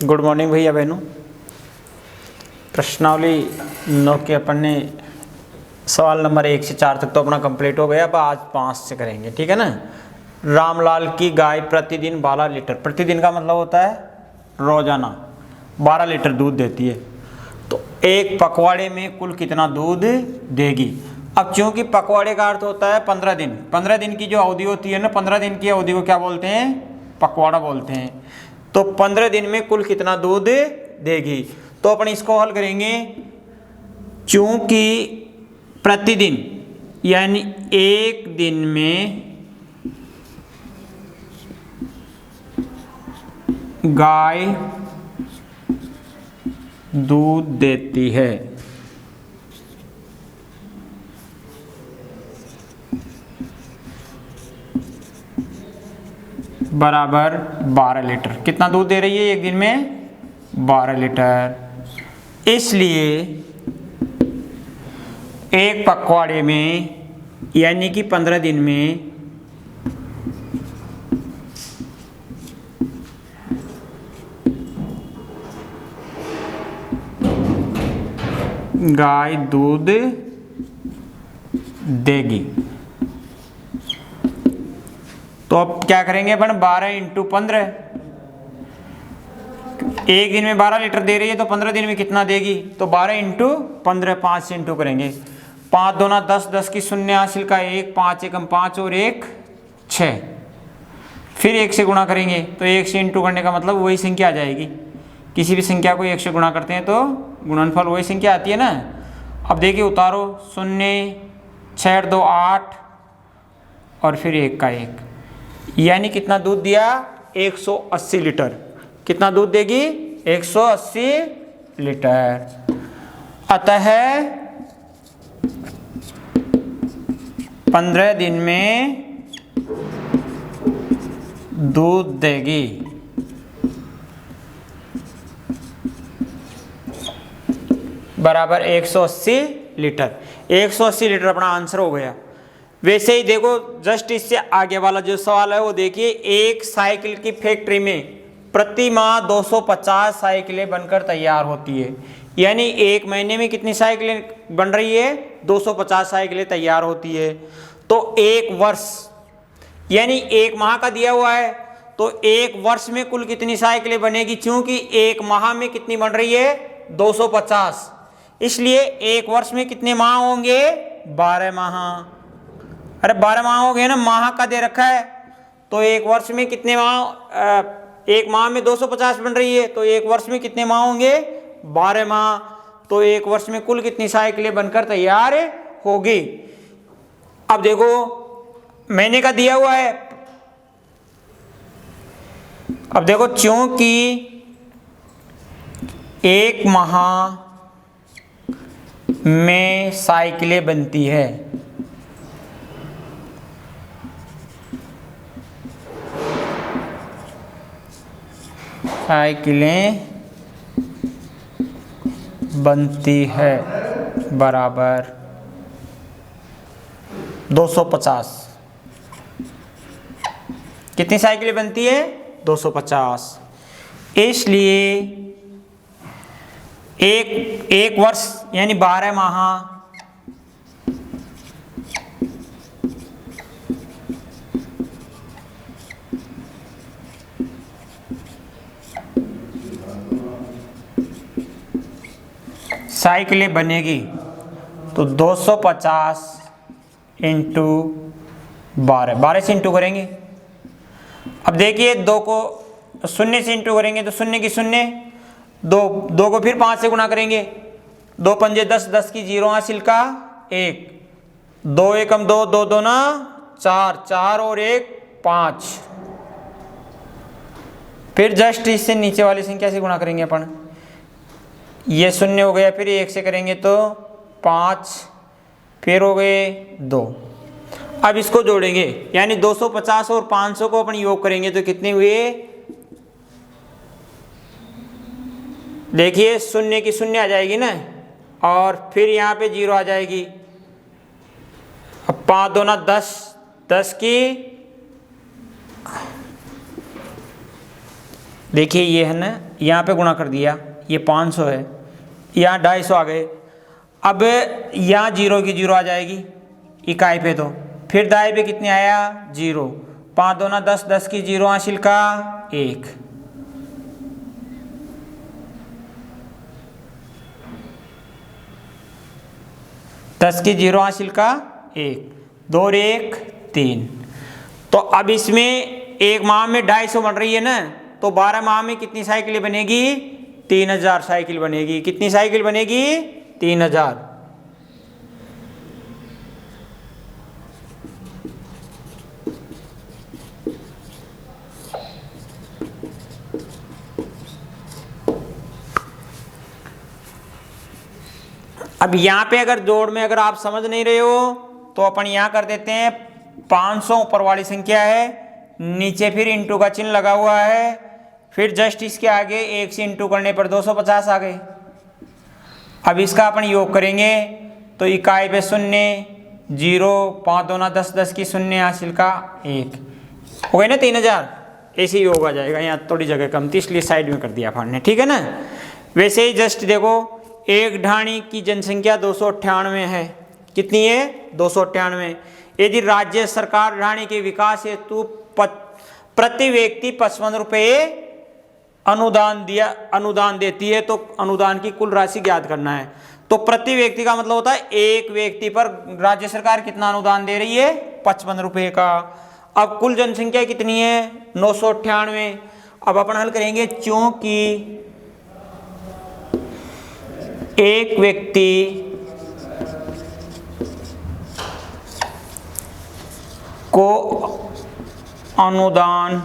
Good morning भैया बहनों। प्रश्नावली 9 के अपन ने सवाल नंबर 1 से 4 तक तो अपना कंप्लीट हो गया। अब आज 5 से करेंगे, ठीक है ना। रामलाल की गाय प्रतिदिन 12 लीटर, प्रतिदिन का मतलब होता है रोजाना 12 लीटर दूध देती है, तो एक पखवाड़े में कुल कितना दूध देगी। अब चूंकि पखवाड़े का अर्थ होता है 15 दिन, 15 दिन की जो अवधि होती है ना, 15 दिन की अवधि को क्या बोलते हैं, पखवाड़ा बोलते हैं। तो 15 दिन में कुल कितना दूध देगी, तो अपन इसको हल करेंगे। चूंकि प्रतिदिन यानी एक दिन में गाय दूध देती है, बराबर 12 लीटर। कितना दूध दे रही है एक दिन में, 12 लीटर। इसलिए एक पखवाड़े में यानी कि 15 दिन में गाय दूध देगी। तो अब क्या करेंगे अपन, 12 × 15। एक दिन में 12 लीटर दे रही है तो 15 दिन में कितना देगी, तो 12 × 15, 5 से इंटू करेंगे। 5 दूना 10, 10 की शून्य हासिल का 1, 5 एकम 5 और 1 6। फिर 1 से गुणा करेंगे तो 1 से इंटू करने का मतलब वही संख्या आ जाएगी। किसी भी संख्या को 1 से गुणा करते हैं तो गुणनफल वही संख्या आती है ना। अब देखिए उतारो, 0 6 2 8 और फिर 1 का 1, यानी कितना दूध दिया, 180 लीटर। कितना दूध देगी, 180 लीटर। अतः 15 दिन में दूध देगी। बराबर 180 लीटर। 180 लीटर अपना आंसर हो गया। वैसे ही देखो, जस्ट इससे आगे वाला जो सवाल है वो देखिए। एक साइकिल की फैक्ट्री में प्रति माह 250 साइकिलें बनकर तैयार होती है, यानी एक महीने में कितनी साइकिलें बन रही है, 250 साइकिलें तैयार होती है। तो एक वर्ष यानी एक माह का दिया हुआ है, तो एक वर्ष में कुल कितनी साइकिलें बनेगी, क्योंकि एक माह में कितनी बन रही है, 250। इसलिए एक वर्ष में कितने माह होंगे, 12 माह। अरे 12 माह हो गए ना, माह का दे रखा है। तो एक वर्ष में कितने माह, एक माह में 250 बन रही है, तो एक वर्ष में कितने माह होंगे, 12 माह। तो एक वर्ष में कुल कितनी साइकिलें बनकर तैयार होगी। अब देखो महीने का दिया हुआ है। अब देखो, क्योंकि एक माह में साइकिलें बनती है, साइकिलें बनती है, बराबर 250। कितनी साइकिलें बनती है, 250। इसलिए एक वर्ष यानी 12 माह साइकिलें बनेगी। तो 250 × 12, 12 से इंटू करेंगे। अब देखिए 2 को 0 से इंटू करेंगे तो 0 की 0, 2 को फिर 5 से गुणा करेंगे। 2 पंजे 10, 10 की 0 हासिल का 1, 2 एकम 2, 2 दूना 4, 4 और 1 5। फिर जस्ट इससे नीचे वाली संख्या से गुणा करेंगे अपन। ये 0 हो गया, फिर 1 से करेंगे तो 5, फिर हो गए 2। अब इसको जोड़ेंगे, यानी 250 और 500 को अपन योग करेंगे तो कितने हुए, देखिए 0 की 0 आ जाएगी ना, और फिर यहाँ पे 0 आ जाएगी। अब 5 दूना 10, 10 की देखिए ये है ना, यहाँ पे गुणा कर दिया, ये 500 है, यहाँ 250 आ गए। अब यहाँ 0 की 0 आ जाएगी इकाई पे, तो फिर दाएं पे कितने आया 0, 5 दूना 10, 10 की 0 हासिल का 1, दस की 0 हासिल का 1, 2 और 1 3। तो अब इसमें एक माह में 250 बन रही है ना, तो 12 माह में कितनी साइकिल बनेगी 3000 साइकिल बनेगी। कितनी साइकिल बनेगी 3000। अब यहाँ पे अगर जोड़ में अगर आप समझ नहीं रहे हो तो अपन यहाँ कर देते हैं 500 ऊपर वाली संख्या है, नीचे फिर इंटू का चिन्ह लगा हुआ है, फिर जस्ट इसके आगे 1 से इंटू करने पर 250 आ गए। अब इसका अपन योग करेंगे तो इकाई पे 0 0, 5 दूना 10, 10 की 0 हासिल का 1 हो गए ना 3000। ऐसे ही योग आ जाएगा। यहाँ थोड़ी जगह कम थी इसलिए साइड में कर दिया अपन ने, ठीक है ना। वैसे ही जस्ट देखो एक ढाणी की जनसंख्या 298 है। कितनी है 298। यदि राज्य सरकार ढाणी के विकास हेतु प्रति व्यक्ति 55 रुपये अनुदान देती है तो अनुदान की कुल राशि ज्ञात करना है। तो प्रति व्यक्ति का मतलब होता है एक व्यक्ति पर राज्य सरकार कितना अनुदान दे रही है 55 रुपये का। अब कुल जनसंख्या कितनी है 998। अब अपन हल करेंगे, क्योंकि एक व्यक्ति को अनुदान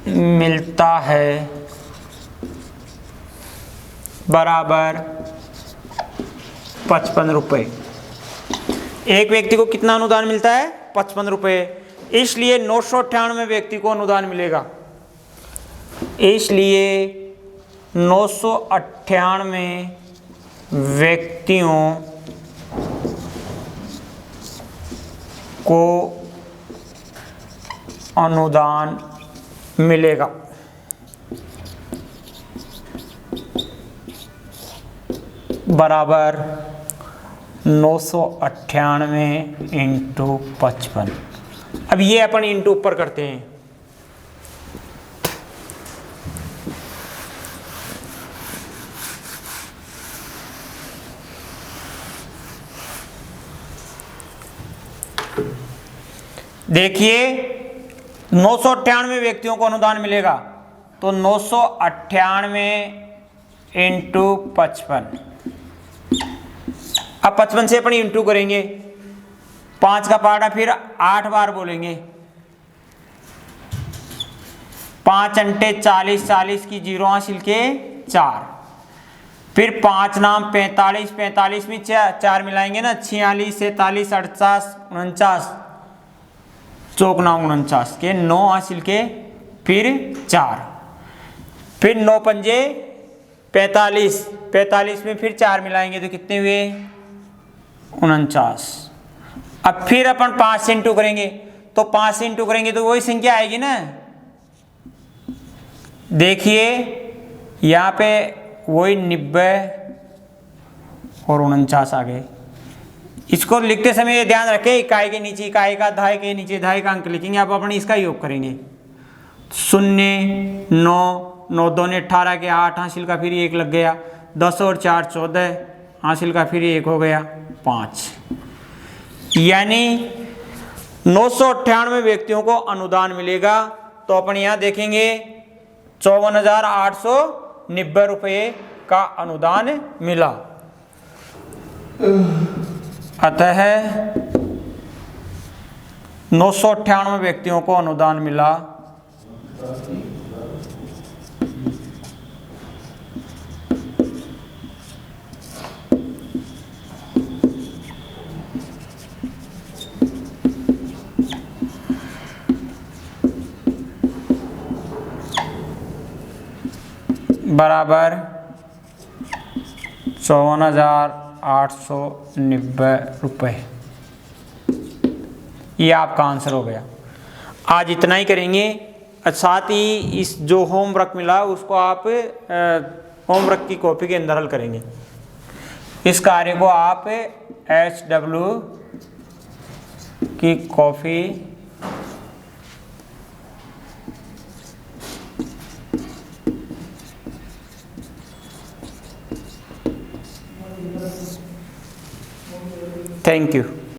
मिलता है बराबर 55 रुपये। एक व्यक्ति को कितना अनुदान मिलता है 55 रुपये, इसलिए 998 व्यक्ति को अनुदान मिलेगा। इसलिए 998 व्यक्तियों को अनुदान मिलेगा। बराबर 998 इंटू 55। अब ये अपन इंटू ऊपर करते हैं। देखिए 998 व्यक्तियों को अनुदान मिलेगा, तो 998 इंटू 55। अब 55 से अपन इंटू करेंगे, 5 का पार्ट फिर 8 बार बोलेंगे। 5 अंटे 40, 40 की 0 हासिल के 4, फिर 5 नाम 45, 45 में 4 मिलाएंगे ना, 46, 47, 48, 49, चौक 49 के 9 हासिल के फिर 4, फिर 9 पंजे 45, 45 में फिर 4 मिलाएंगे तो कितने हुए 49। अब फिर अपन 5 से इंटू करेंगे, तो 5 से इंटू करेंगे तो वही संख्या आएगी ना। देखिए यहाँ पे वही 90 और 49 आ गए। इसको लिखते समय ये ध्यान रखें, इकाई के नीचे इकाई का, दहाई के नीचे दहाई का अंक लिखेंगे। अब अपन इसका योग करेंगे, 0 9 9 2 ने 18 के 8 हासिल का फिर 1 लग गया, 10 और 4 14 हासिल का फिर 1 हो गया 5। यानी 998 व्यक्तियों को अनुदान मिलेगा। तो अपन यहाँ देखेंगे 54,890 रुपये का अनुदान मिला। अतः 998 व्यक्तियों को अनुदान मिला। बराबर 54,890 रुपये। ये आपका आंसर हो गया। आज इतना ही करेंगे। साथ ही इस जो होमवर्क मिला उसको आप होमवर्क की कॉपी के अंदर हल करेंगे। इस कार्य को आप HW की कॉपी थैंक यू।